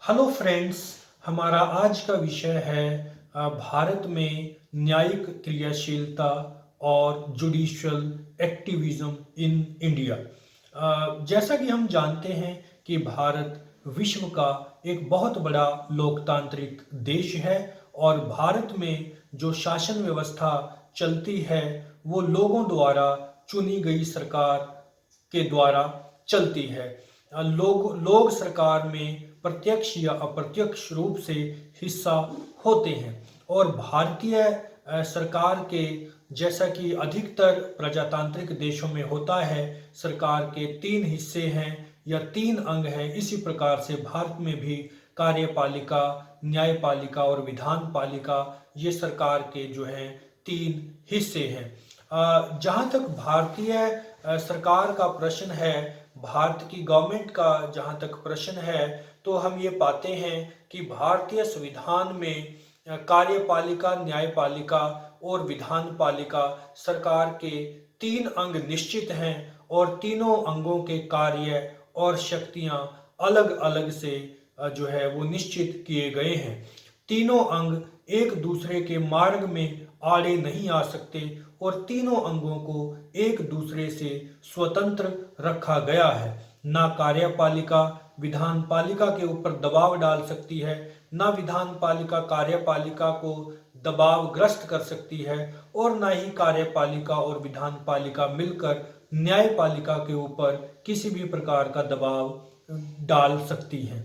Hello friends. हमारा आज का विषय है भारत में न्यायिक क्रियाशीलता और जुडिशियल एक्टिविज्म इन इंडिया। जैसा कि हम जानते हैं कि भारत विश्व का एक बहुत बड़ा लोकतांत्रिक देश है और भारत में जो शासन व्यवस्था चलती है वो लोगों द्वारा चुनी गई सरकार के द्वारा चलती है। लोग सरकार में प्रत्यक्ष या अप्रत्यक्ष रूप से हिस्सा होते हैं और भारतीय सरकार के जैसा कि अधिकतर प्रजातांत्रिक देशों में होता है, सरकार के तीन हिस्से हैं या तीन अंग हैं। इसी प्रकार से भारत में भी कार्यपालिका, न्यायपालिका और विधान पालिका ये सरकार के जो हैं तीन हिस्से हैं। जहाँ तक भारतीय सरकार का प्रश्न है, भारत की गवर्नमेंट का जहाँ तक प्रश्न है, तो हम ये पाते हैं कि भारतीय संविधान में कार्यपालिका, न्यायपालिका और विधान पालिका सरकार के तीन अंग निश्चित हैं और तीनों अंगों के कार्य और शक्तियां अलग अलग से जो है वो निश्चित किए गए हैं। तीनों अंग एक दूसरे के मार्ग में आड़े नहीं आ सकते और तीनों अंगों को एक दूसरे से स्वतंत्र रखा गया है। ना कार्यपालिका विधान पालिका के ऊपर दबाव डाल सकती है, ना विधान पालिका कार्यपालिका को दबाव ग्रस्त कर सकती है और ना ही कार्यपालिका और विधान पालिका मिलकर न्यायपालिका के ऊपर किसी भी प्रकार का दबाव डाल सकती हैं।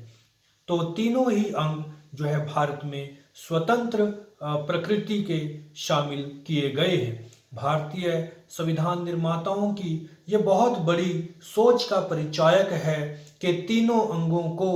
तो तीनों ही अंग जो है भारत में स्वतंत्र प्रकृति के शामिल किए गए हैं। भारतीय संविधान निर्माताओं की ये बहुत बड़ी सोच का परिचायक है कि तीनों अंगों को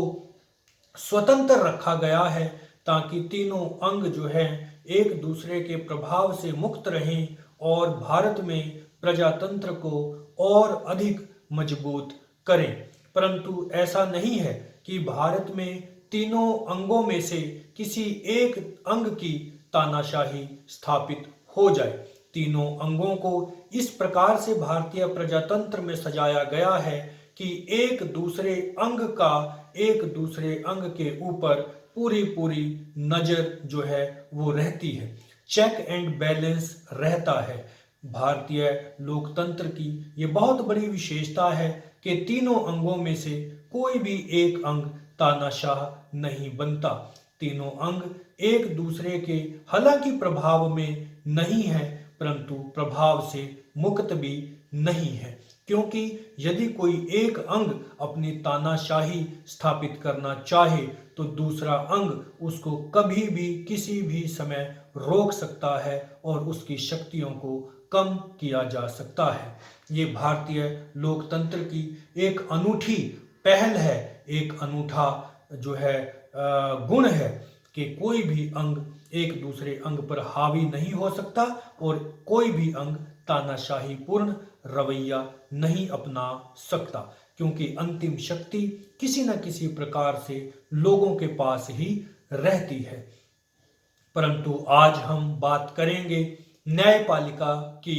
स्वतंत्र रखा गया है ताकि तीनों अंग जो है एक दूसरे के प्रभाव से मुक्त रहें और भारत में प्रजातंत्र को और अधिक मजबूत करें। परंतु ऐसा नहीं है कि भारत में तीनों अंगों में से किसी एक अंग की तानाशाही स्थापित हो जाए। तीनों अंगों को इस प्रकार से भारतीय प्रजातंत्र में सजाया गया है कि एक दूसरे अंग के ऊपर पूरी पूरी नजर जो है वो रहती है, चेक एंड बैलेंस रहता है। भारतीय लोकतंत्र की ये बहुत बड़ी विशेषता है कि तीनों अंगों में से कोई भी एक अंग तानाशाह नहीं बनता। तीनों अंग एक दूसरे के हालांकि प्रभाव में नहीं है परंतु प्रभाव से मुक्त भी नहीं है, क्योंकि यदि कोई एक अंग अपनी तानाशाही स्थापित करना चाहे तो दूसरा अंग उसको कभी भी किसी भी समय रोक सकता है और उसकी शक्तियों को कम किया जा सकता है। ये भारतीय लोकतंत्र की एक अनूठी पहल है, एक अनूठा जो है गुण है कि कोई भी अंग एक दूसरे अंग पर हावी नहीं हो सकता और कोई भी अंग तानाशाही पूर्ण रवैया नहीं अपना सकता, क्योंकि अंतिम शक्ति किसी न किसी प्रकार से लोगों के पास ही रहती है। परंतु आज हम बात करेंगे न्यायपालिका की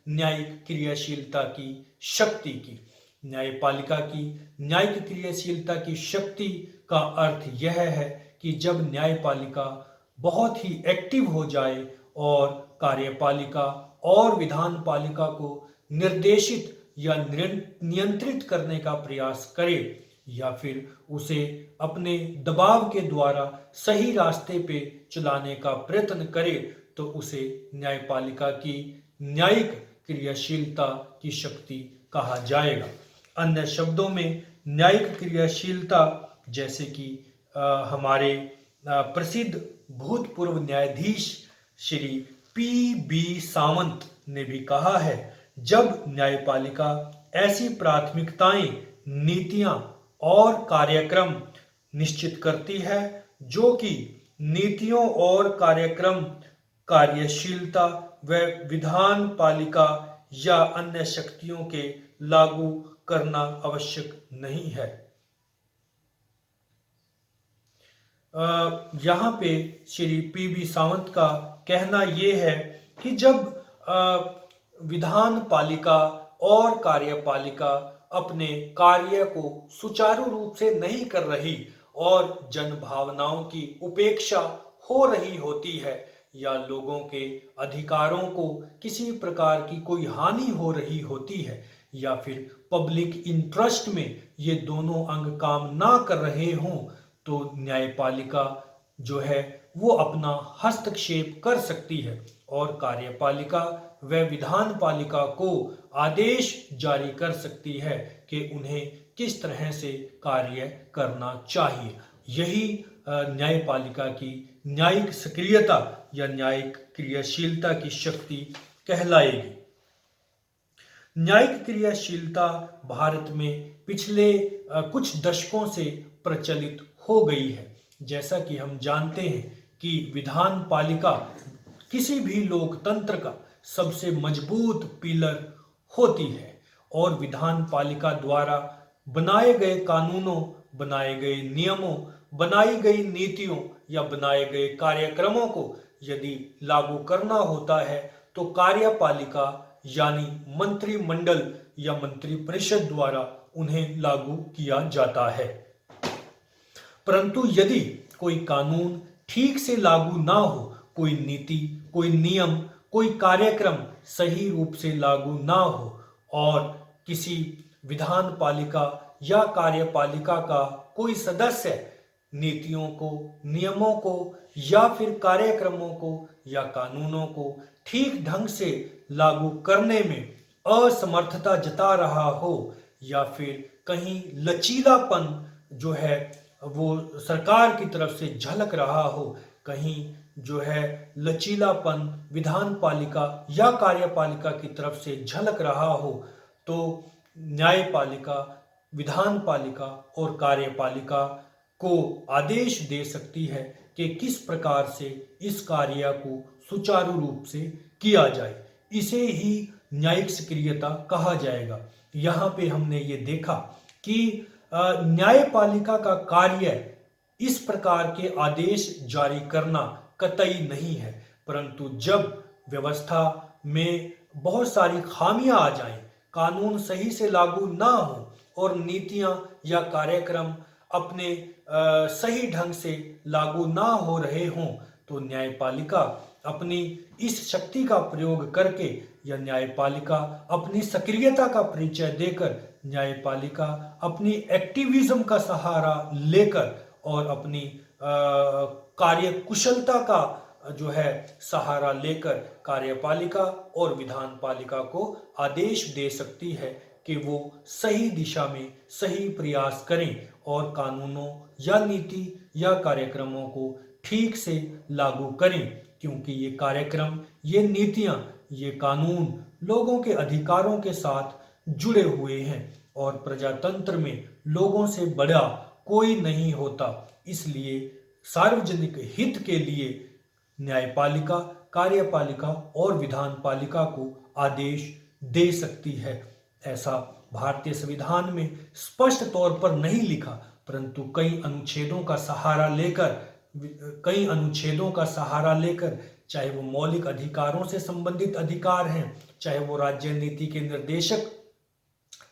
न्यायिक क्रियाशीलता की शक्ति की। न्यायपालिका की न्यायिक क्रियाशीलता की शक्ति का अर्थ यह है कि जब न्यायपालिका बहुत ही एक्टिव हो जाए और कार्यपालिका और विधान पालिका को निर्देशित या नियंत्रित करने का प्रयास करे या फिर उसे अपने दबाव के द्वारा सही रास्ते पे चलाने का प्रयत्न करे, तो उसे न्यायपालिका की न्यायिक क्रियाशीलता की शक्ति कहा जाएगा। अन्य शब्दों में न्यायिक क्रियाशीलता जैसे कि हमारे प्रसिद्ध भूतपूर्व न्यायाधीश श्री पी सावंत ने भी कहा है, जब न्यायपालिका ऐसी प्राथमिकताएं, नीतियां और कार्यक्रम निश्चित करती है जो कि नीतियों और कार्यक्रम कार्यशीलता व विधान पालिका या अन्य शक्तियों के लागू करना आवश्यक नहीं है। यहाँ पे श्री पी सावंत का कहना ये है कि जब विधान पालिका और कार्यपालिका अपने कार्य को सुचारू रूप से नहीं कर रही और जन भावनाओं की उपेक्षा हो रही होती है या लोगों के अधिकारों को किसी प्रकार की कोई हानि हो रही होती है या फिर पब्लिक इंटरेस्ट में ये दोनों अंग काम ना कर रहे हों, तो न्यायपालिका जो है वो अपना हस्तक्षेप कर सकती है और कार्यपालिका व विधान पालिका को आदेश जारी कर सकती है कि उन्हें किस तरह से कार्य करना चाहिए। यही न्यायपालिका की न्यायिक सक्रियता या न्यायिक क्रियाशीलता की शक्ति कहलाएगी। न्यायिक क्रियाशीलता भारत में पिछले कुछ दशकों से प्रचलित हो गई है। जैसा कि हम जानते हैं कि विधान पालिका किसी भी लोकतंत्र का सबसे मजबूत पिलर होती है और विधान पालिका द्वारा बनाए गए कानूनों, बनाए गए नियमों, बनाई गई नीतियों या बनाए गए कार्यक्रमों को यदि लागू करना होता है तो कार्यपालिका यानी मंत्रिमंडल या मंत्रिपरिषद द्वारा उन्हें लागू किया जाता है। परंतु यदि कोई कानून ठीक से लागू ना हो, कोई नीति, कोई नियम, कोई कार्यक्रम सही रूप से लागू ना हो और किसी विधान पालिका या कार्यपालिका का कोई सदस्य नीतियों को, नियमों को या फिर कार्यक्रमों को या कानूनों को ठीक ढंग से लागू करने में असमर्थता जता रहा हो या फिर कहीं लचीलापन जो है वो सरकार की तरफ से झलक रहा हो, कहीं जो है लचीलापन विधान पालिका या कार्यपालिका की तरफ से झलक रहा हो, तो न्यायपालिका, विधान पालिका और कार्यपालिका को आदेश दे सकती है कि किस प्रकार से इस कार्य को सुचारू रूप से किया जाए। इसे ही न्यायिक सक्रियता कहा जाएगा। यहाँ पे हमने ये देखा कि न्यायपालिका का कार्य इस प्रकार के आदेश जारी करना कतई नहीं है, परंतु जब व्यवस्था में बहुत सारी खामियां आ जाएं, कानून सही से लागू ना हो और नीतियां या कार्यक्रम अपने सही ढंग से लागू ना हो रहे हों, तो न्यायपालिका अपनी इस शक्ति का प्रयोग करके या न्यायपालिका अपनी सक्रियता का परिचय देकर, न्यायपालिका अपनी एक्टिविज्म का सहारा लेकर और अपनी कार्य कुशलता का जो है सहारा लेकर कार्यपालिका और विधान पालिका को आदेश दे सकती है कि वो सही दिशा में सही प्रयास करें और कानूनों या नीति या कार्यक्रमों को ठीक से लागू करें, क्योंकि ये कार्यक्रम, ये नीतियां, ये कानून लोगों के अधिकारों के साथ जुड़े हुए हैं और प्रजातंत्र में लोगों से बड़ा कोई नहीं होता। इसलिए सार्वजनिक हित के लिए न्यायपालिका, कार्यपालिका और विधान पालिका को आदेश दे सकती है। ऐसा भारतीय संविधान में स्पष्ट तौर पर नहीं लिखा, परंतु कई अनुच्छेदों का सहारा लेकर चाहे वो मौलिक अधिकारों से संबंधित अधिकार हैं, चाहे वो राज्य नीति के निर्देशक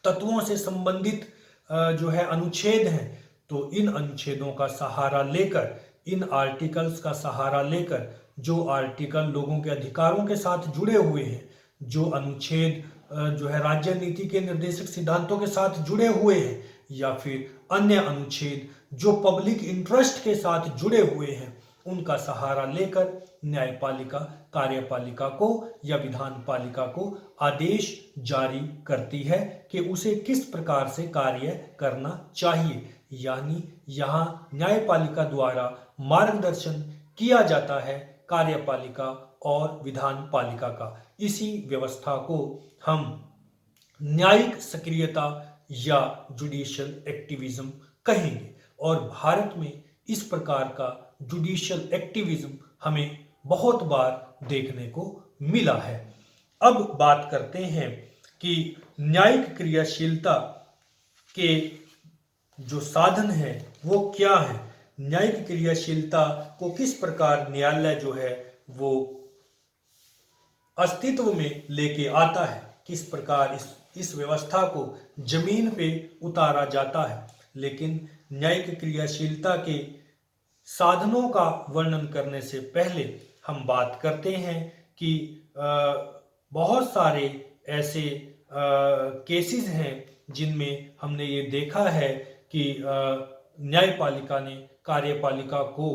तत्वों से संबंधित जो है अनुच्छेद हैं, तो इन अनुच्छेदों का सहारा लेकर, इन आर्टिकल्स का सहारा लेकर, जो आर्टिकल लोगों के अधिकारों के साथ जुड़े हुए हैं, जो अनुच्छेद जो है राज्य नीति के निर्देशक सिद्धांतों के साथ जुड़े हुए हैं या फिर अन्य अनुच्छेद जो पब्लिक इंटरेस्ट के साथ जुड़े हुए हैं, उनका सहारा लेकर न्यायपालिका कार्यपालिका को या विधान पालिका को आदेश जारी करती है कि उसे किस प्रकार से कार्य करना चाहिए। यानी यहाँ न्यायपालिका द्वारा मार्गदर्शन किया जाता है कार्यपालिका और विधान पालिका का। इसी व्यवस्था को हम न्यायिक सक्रियता या जुडिशियल एक्टिविज्म कहेंगे और भारत में इस प्रकार का जुडिशियल एक्टिविज्म हमें बहुत बार देखने को मिला है। अब बात करते हैं कि न्यायिक क्रियाशीलता के जो साधन है वो क्या है, न्यायिक क्रियाशीलता को किस प्रकार न्यायालय जो है वो अस्तित्व में लेके आता है, किस प्रकार इस व्यवस्था को जमीन पे उतारा जाता है। लेकिन न्यायिक क्रियाशीलता के साधनों का वर्णन करने से पहले हम बात करते हैं कि बहुत सारे ऐसे केसेस हैं जिनमें हमने ये देखा है कि न्यायपालिका ने कार्यपालिका को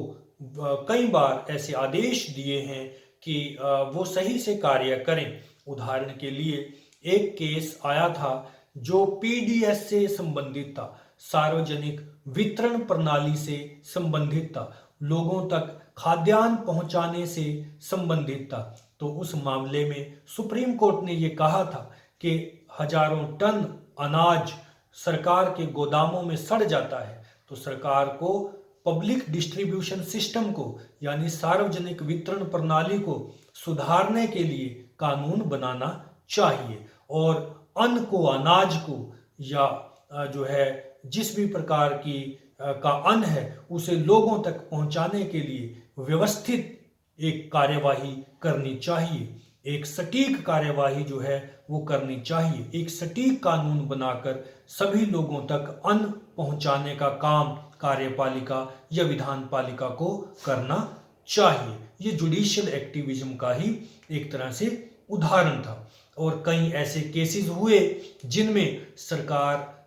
कई बार ऐसे आदेश दिए हैं कि वो सही से कार्य करें। उदाहरण के लिए एक केस आया था जो पीडीएस से संबंधित था, सार्वजनिक वितरण प्रणाली से संबंधित था, लोगों तक खाद्यान्न पहुंचाने से संबंधित था। तो उस मामले में सुप्रीम कोर्ट ने ये कहा था कि हजारों टन अनाज सरकार के गोदामों में सड़ जाता है, तो सरकार को पब्लिक डिस्ट्रीब्यूशन सिस्टम को यानी सार्वजनिक वितरण प्रणाली को सुधारने के लिए कानून बनाना चाहिए और अन्न को, अनाज को या जो है जिस भी प्रकार की का अन्न है उसे लोगों तक पहुंचाने के लिए व्यवस्थित एक कार्यवाही करनी चाहिए, एक सटीक कार्यवाही जो है वो करनी चाहिए। एक सटीक कानून बनाकर सभी लोगों तक अन्न पहुंचाने का काम कार्यपालिका या विधान पालिका को करना चाहिए। ये जुडिशियल एक्टिविज्म का ही एक तरह से उदाहरण था और कई ऐसे केसेस हुए जिनमें सरकार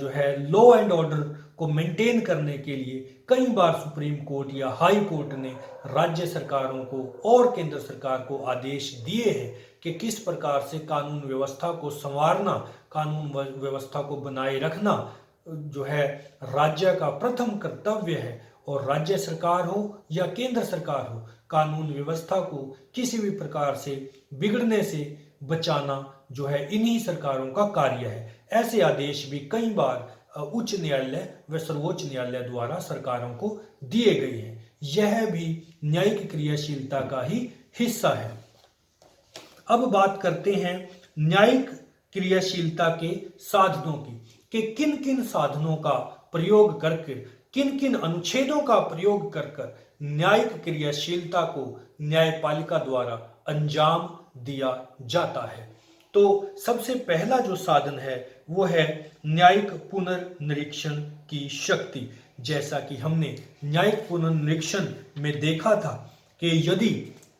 जो है लॉ एंड ऑर्डर को मेंटेन करने के लिए कई बार सुप्रीम कोर्ट या हाई कोर्ट ने राज्य सरकारों को और केंद्र सरकार को आदेश दिए हैं कि किस प्रकार से कानून व्यवस्था को संवारना, कानून व्यवस्था को बनाए रखना जो है राज्य का प्रथम कर्तव्य है। और राज्य सरकार हो या केंद्र सरकार हो, कानून व्यवस्था को किसी भी प्रकार से बिगड़ने से बचाना जो है इन्हीं सरकारों का कार्य है। ऐसे आदेश भी कई बार उच्च न्यायालय व सर्वोच्च न्यायालय द्वारा सरकारों को दिए गए हैं। यह भी न्यायिक क्रियाशीलता का ही हिस्सा है। अब बात करते हैं न्यायिक क्रियाशीलता के साधनों की कि किन किन साधनों का प्रयोग करके, किन किन अनुच्छेदों का प्रयोग कर न्यायिक क्रियाशीलता को न्यायपालिका द्वारा अंजाम दिया जाता है। तो सबसे पहला जो साधन है वो है न्यायिक पुनर्निरीक्षण की शक्ति। जैसा कि हमने न्यायिक पुनर्निरीक्षण में देखा था कि यदि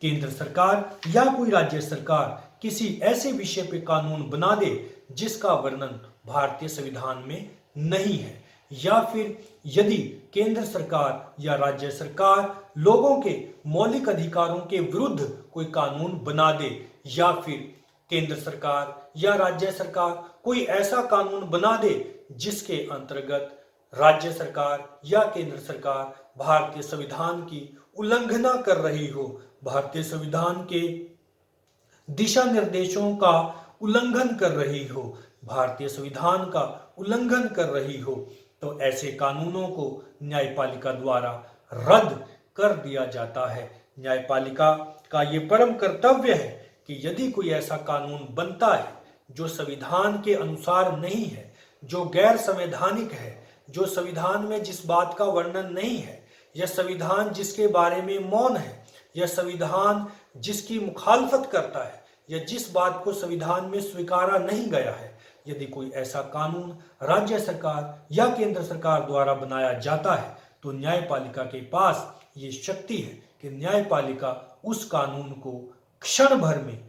केंद्र सरकार या कोई राज्य सरकार किसी ऐसे विषय पे कानून बना दे जिसका वर्णन भारतीय संविधान में नहीं है, या फिर यदि केंद्र सरकार या राज्य सरकार लोगों के मौलिक अधिकारों के विरुद्ध कोई कानून बना दे, या फिर केंद्र सरकार या राज्य सरकार कोई ऐसा कानून बना दे जिसके अंतर्गत राज्य सरकार या केंद्र सरकार भारतीय संविधान की उल्लंघना कर रही हो, भारतीय संविधान के दिशा निर्देशों का उल्लंघन कर रही हो, भारतीय संविधान का उल्लंघन कर रही हो, तो ऐसे कानूनों को न्यायपालिका द्वारा रद्द कर दिया जाता है। न्यायपालिका का ये परम कर्तव्य है कि यदि कोई ऐसा कानून बनता है जो संविधान के अनुसार नहीं है, जो गैर संवैधानिक है, जो संविधान में जिस बात का वर्णन नहीं है, या संविधान जिसके बारे में मौन है, या संविधान जिसकी मुखालफत करता है, या जिस बात को संविधान में स्वीकारा नहीं गया है, यदि कोई ऐसा कानून राज्य सरकार या केंद्र सरकार द्वारा बनाया जाता है तो न्यायपालिका के पास ये शक्ति है कि न्यायपालिका उस कानून को क्षण भर में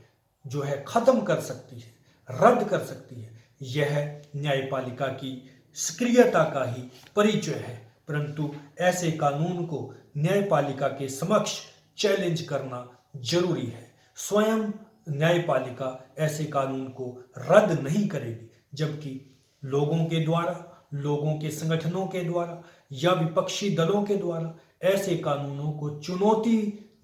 जो है खत्म कर सकती है, रद्द कर सकती है। यह न्यायपालिका की सक्रियता का ही परिचय है। परंतु ऐसे कानून को न्यायपालिका के समक्ष चैलेंज करना जरूरी है। स्वयं न्यायपालिका ऐसे कानून को रद्द नहीं करेगी, जबकि लोगों के द्वारा, लोगों के संगठनों के द्वारा या विपक्षी दलों के द्वारा ऐसे कानूनों को चुनौती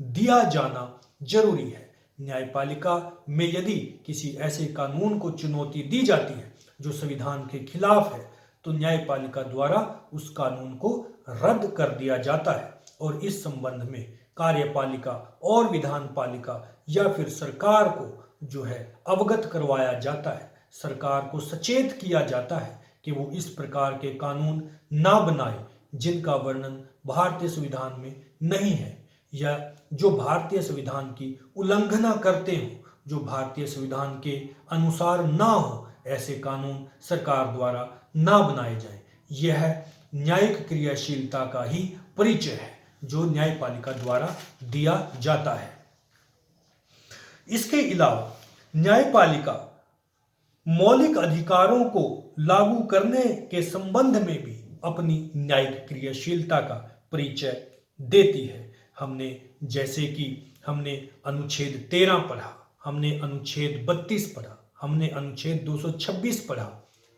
दिया जाना जरूरी है। न्यायपालिका में यदि किसी ऐसे कानून को चुनौती दी जाती है जो संविधान के खिलाफ है, तो न्यायपालिका द्वारा उस कानून को रद्द कर दिया जाता है और इस संबंध में कार्यपालिका और विधान पालिका या फिर सरकार को जो है अवगत करवाया जाता है, सरकार को सचेत किया जाता है कि वो इस प्रकार के कानून ना बनाए जिनका वर्णन भारतीय संविधान में नहीं है, या जो भारतीय संविधान की उल्लंघना करते हो, जो भारतीय संविधान के अनुसार ना हो, ऐसे कानून सरकार द्वारा ना बनाए जाएं। यह न्यायिक क्रियाशीलता का ही परिचय है जो न्यायपालिका द्वारा दिया जाता है। इसके अलावा न्यायपालिका मौलिक अधिकारों को लागू करने के संबंध में भी अपनी न्यायिक क्रियाशीलता का परिचय देती है। हमने अनुच्छेद 13 पढ़ा, हमने अनुच्छेद 32 पढ़ा, हमने अनुच्छेद 226 पढ़ा,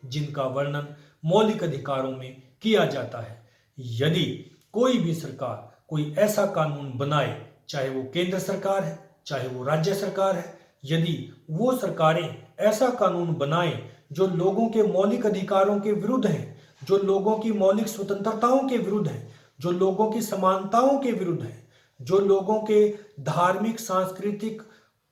जिनका वर्णन मौलिक अधिकारों में किया जाता है। यदि कोई भी सरकार कोई ऐसा कानून बनाए, चाहे वो केंद्र सरकार है, चाहे वो राज्य सरकार है, यदि वो सरकारें ऐसा कानून बनाए जो लोगों के मौलिक अधिकारों के विरुद्ध है, जो लोगों की मौलिक स्वतंत्रताओं के विरुद्ध है, जो लोगों की समानताओं के विरुद्ध है, जो लोगों के धार्मिक सांस्कृतिक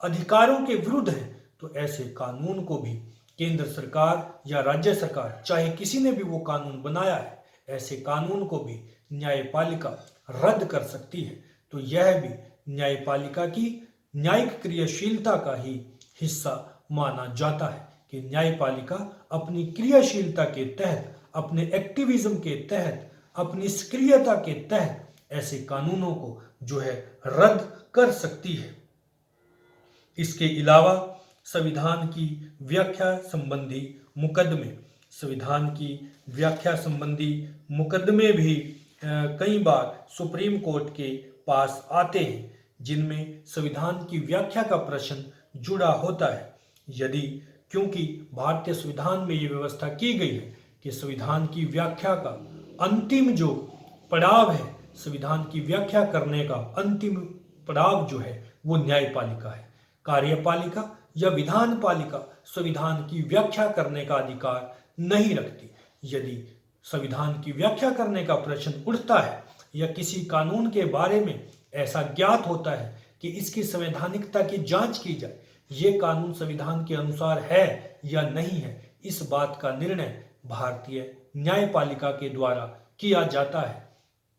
अधिकारों के विरुद्ध है, तो ऐसे कानून को भी केंद्र सरकार या राज्य सरकार, चाहे किसी ने भी वो कानून बनाया है, ऐसे कानून को भी न्यायपालिका रद्द कर सकती है। तो यह भी न्यायपालिका की न्यायिक क्रियाशीलता का ही हिस्सा माना जाता है कि न्यायपालिका अपनी क्रियाशीलता के तहत, अपने एक्टिविज्म के तहत, अपनी सक्रियता के तहत ऐसे कानूनों को जो है रद्द कर सकती है। इसके अलावा संविधान की व्याख्या संबंधी मुकदमे, संविधान की व्याख्या संबंधी मुकदमे भी कई बार सुप्रीम कोर्ट के पास आते हैं, जिनमें संविधान की व्याख्या का प्रश्न जुड़ा होता है। क्योंकि भारतीय संविधान में ये व्यवस्था की गई है कि संविधान की व्याख्या का अंतिम जो पड़ाव है, संविधान की व्याख्या करने का अंतिम पड़ाव जो है वो न्यायपालिका है। कार्यपालिका या विधान पालिका संविधान की व्याख्या करने का अधिकार नहीं रखती। यदि संविधान की व्याख्या करने का प्रश्न उठता है या किसी कानून के बारे में ऐसा ज्ञात होता है कि इसकी संवैधानिकता की जांच की जाए, ये कानून संविधान के अनुसार है या नहीं है, इस बात का निर्णय भारतीय न्यायपालिका के द्वारा किया जाता है।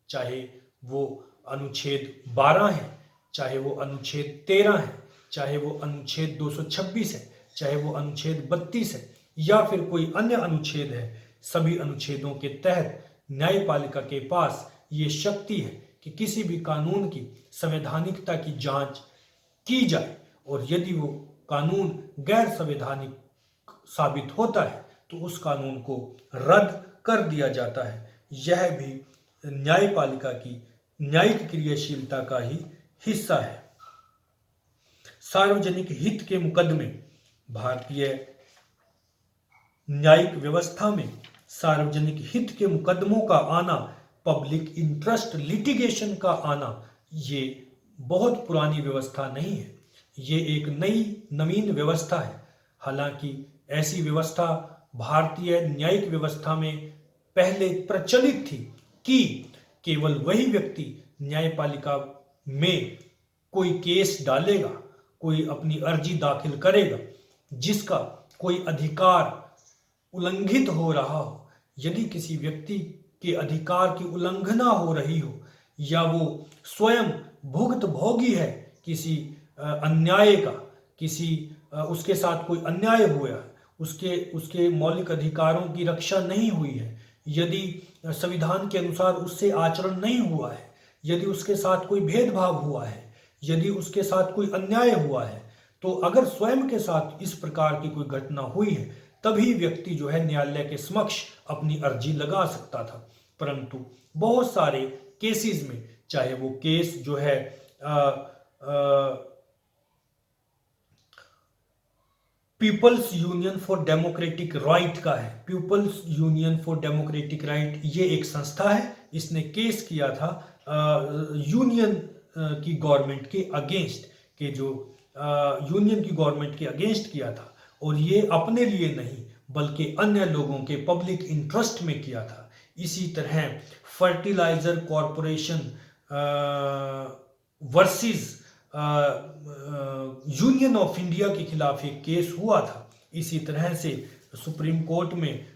चाहे वो अनुच्छेद 12 है, चाहे वो अनुच्छेद 13 है, चाहे वो अनुच्छेद 226 है, चाहे वो अनुच्छेद 32 है या फिर कोई अन्य अनुच्छेद है, सभी अनुच्छेदों के तहत न्यायपालिका के पास ये शक्ति है कि किसी भी कानून की संवैधानिकता की जांच की जाए, और यदि वो कानून गैर संवैधानिक साबित होता है तो उस कानून को रद्द कर दिया जाता है। यह भी न्यायपालिका की न्यायिक क्रियाशीलता का ही हिस्सा है। सार्वजनिक हित के मुकदमे, भारतीय न्यायिक व्यवस्था में सार्वजनिक हित के मुकदमों का आना, पब्लिक इंटरेस्ट लिटिगेशन का आना, ये बहुत पुरानी व्यवस्था नहीं है, ये एक नवीन व्यवस्था है। हालांकि ऐसी व्यवस्था भारतीय न्यायिक व्यवस्था में पहले प्रचलित थी कि केवल वही व्यक्ति न्यायपालिका में कोई केस डालेगा, कोई अपनी अर्जी दाखिल करेगा जिसका कोई अधिकार उल्लंघित हो रहा हो। यदि किसी व्यक्ति के अधिकार की उल्लंघना हो रही हो या वो स्वयं भुक्तभोगी है किसी अन्याय का, उसके साथ कोई अन्याय हुआ है, उसके मौलिक अधिकारों की रक्षा नहीं हुई है, यदि संविधान के अनुसार उससे आचरण नहीं हुआ है, यदि उसके साथ कोई भेदभाव हुआ है, यदि उसके साथ कोई अन्याय हुआ है, तो अगर स्वयं के साथ इस प्रकार की कोई घटना हुई है तभी व्यक्ति जो है न्यायालय के समक्ष अपनी अर्जी लगा सकता था। परंतु बहुत सारे केसेस में, चाहे वो केस जो है People's Union for Democratic Right का है, People's Union for Democratic Right, ये एक संस्था है, इसने केस किया था यूनियन की गवर्नमेंट के अगेंस्ट, के जो यूनियन की गवर्नमेंट के अगेंस्ट किया था, और ये अपने लिए नहीं बल्कि अन्य लोगों के पब्लिक इंटरेस्ट में किया था। इसी तरह Fertilizer Corporation versus Union of India के खिलाफ एक केस हुआ था। इसी तरह से सुप्रीम कोर्ट में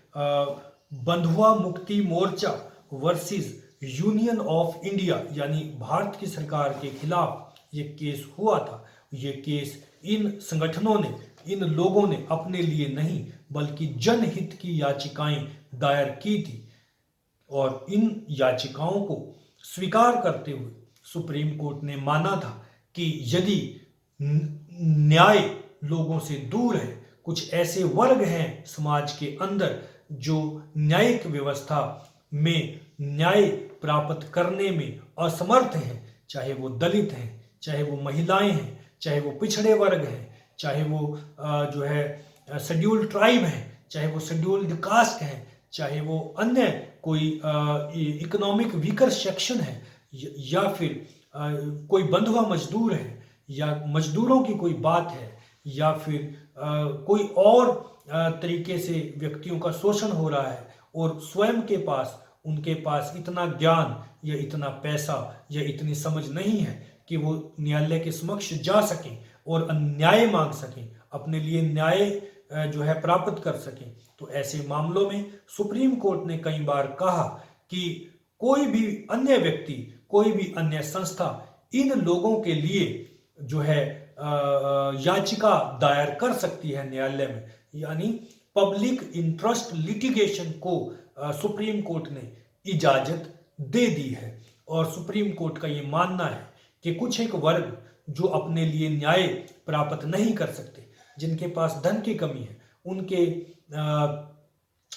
बंधुआ Mukti Morcha versus Union of India यानी भारत की सरकार के खिलाफ ये केस हुआ था। ये केस इन संगठनों ने, इन लोगों ने अपने लिए नहीं बल्कि जनहित की याचिकाएं दायर की थी। और इन याचिकाओं को स्वीकार करते हुए सुप्रीम कोर्ट ने माना था कि यदि न्याय लोगों से दूर है, कुछ ऐसे वर्ग हैं समाज के अंदर जो न्यायिक व्यवस्था में न्याय प्राप्त करने में असमर्थ हैं, चाहे वो दलित हैं, चाहे वो महिलाएं हैं, चाहे वो पिछड़े वर्ग हैं, चाहे वो जो है शेड्यूल्ड ट्राइब हैं, चाहे वो शेड्यूल्ड कास्ट हैं, चाहे वो अन्य कोई इकोनॉमिक वीकर सेक्शन है, या फिर कोई बंधुआ मजदूर है, या मजदूरों की कोई बात है, या फिर कोई और तरीके से व्यक्तियों का शोषण हो रहा है और स्वयं के पास उनके पास इतना ज्ञान या इतना पैसा या इतनी समझ नहीं है कि वो न्यायालय के समक्ष जा सकें और न्याय मांग सकें, अपने लिए न्याय जो है प्राप्त कर सकें। तो ऐसे मामलों में सुप्रीम कोर्ट ने कई बार कहा कि कोई भी अन्य व्यक्ति, कोई भी अन्य संस्था इन लोगों के लिए जो है याचिका दायर कर सकती है न्यायालय में, यानी पब्लिक इंटरेस्ट लिटिगेशन को सुप्रीम कोर्ट ने इजाजत दे दी है। और सुप्रीम कोर्ट का ये मानना है कि कुछ एक वर्ग जो अपने लिए न्याय प्राप्त नहीं कर सकते, जिनके पास धन की कमी है,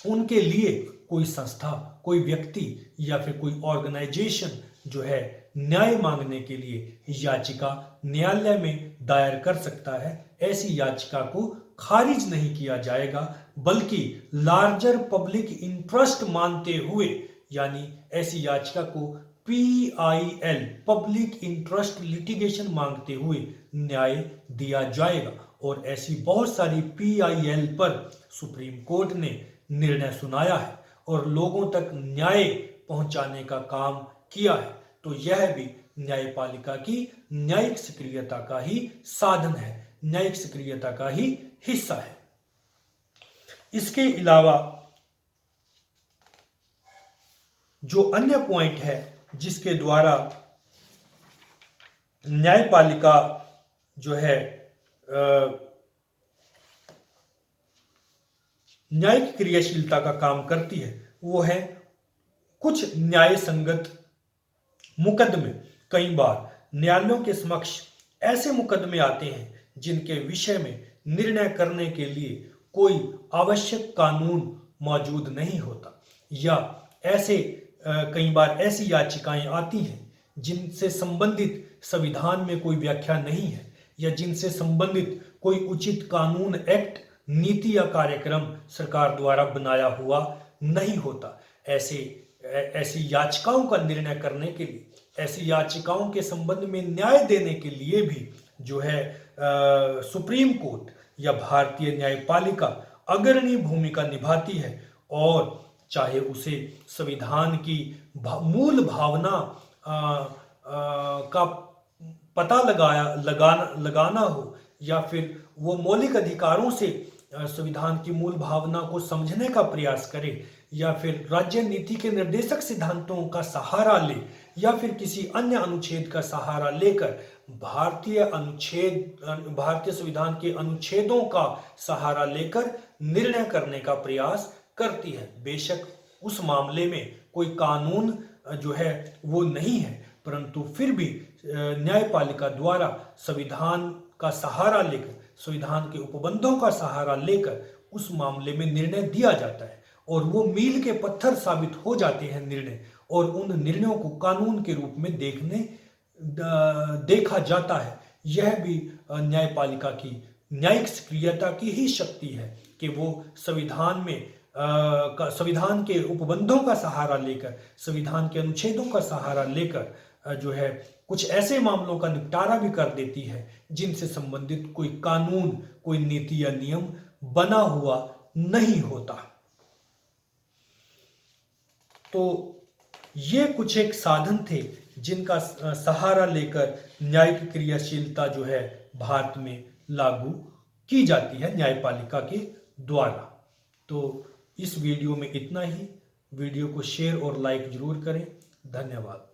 उनके लिए कोई संस्था, कोई व्यक्ति या फिर कोई ऑर्गेनाइजेशन जो है न्याय मांगने के लिए याचिका न्यायालय में दायर कर सकता है। ऐसी याचिका को खारिज नहीं किया जाएगा, बल्कि लार्जर पब्लिक इंटरेस्ट मानते हुए, यानी ऐसी याचिका को PIL पब्लिक इंटरेस्ट लिटिगेशन मांगते हुए न्याय दिया जाएगा। और ऐसी बहुत सारी PIL पर सुप्रीम कोर्ट ने निर्णय सुनाया है और लोगों तक न्याय पहुंचाने का काम किया है। तो यह भी न्यायपालिका की न्यायिक सक्रियता का ही साधन है, न्यायिक सक्रियता का ही हिस्सा है। इसके अलावा जो अन्य पॉइंट है जिसके द्वारा न्यायपालिका जो है न्यायिक क्रियाशीलता का काम करती है, वो है कुछ न्याय संगत मुकदमे। कई बार न्यायालयों के समक्ष ऐसे मुकदमे आते हैं जिनके विषय में निर्णय करने के लिए कोई आवश्यक कानून मौजूद नहीं होता, या ऐसे कई बार ऐसी याचिकाएं आती हैं जिनसे संबंधित संविधान में कोई व्याख्या नहीं है, या जिनसे संबंधित कोई उचित कानून, एक्ट, नीति या कार्यक्रम सरकार द्वारा बनाया हुआ नहीं होता। ऐसी याचिकाओं का निर्णय करने के लिए, ऐसी याचिकाओं के संबंध में न्याय देने के लिए भी जो है सुप्रीम कोर्ट या भारतीय न्यायपालिका अग्रणी भूमिका निभाती है। और चाहे उसे संविधान की मूल भावना का पता लगाना हो, या फिर वो मौलिक अधिकारों से संविधान की मूल भावना को समझने का प्रयास करे, या फिर राज्य नीति के निर्देशक सिद्धांतों का सहारा ले, या फिर किसी अन्य अनुच्छेद का सहारा लेकर भारतीय संविधान के अनुच्छेदों का सहारा लेकर निर्णय करने का प्रयास करती है। बेशक उस मामले में कोई कानून जो है वो नहीं है, परंतु फिर भी न्यायपालिका द्वारा संविधान का सहारा लेकर, संविधान के उपबंधों का सहारा लेकर उस मामले में निर्णय दिया जाता है, और वो मील के पत्थर साबित हो जाते हैं निर्णय, और उन निर्णयों को कानून के रूप में देखा जाता है। यह भी न्यायपालिका की न्यायिक सक्रियता की ही शक्ति है कि वो संविधान के उपबंधों का सहारा लेकर, संविधान के अनुच्छेदों का सहारा लेकर जो है कुछ ऐसे मामलों का निपटारा भी कर देती है जिनसे संबंधित कोई कानून, कोई नीति या नियम बना हुआ नहीं होता। तो ये कुछ एक साधन थे जिनका सहारा लेकर न्यायिक क्रियाशीलता जो है भारत में लागू की जाती है न्यायपालिका के द्वारा। तो इस वीडियो में इतना ही। वीडियो को शेयर और लाइक जरूर करें। धन्यवाद।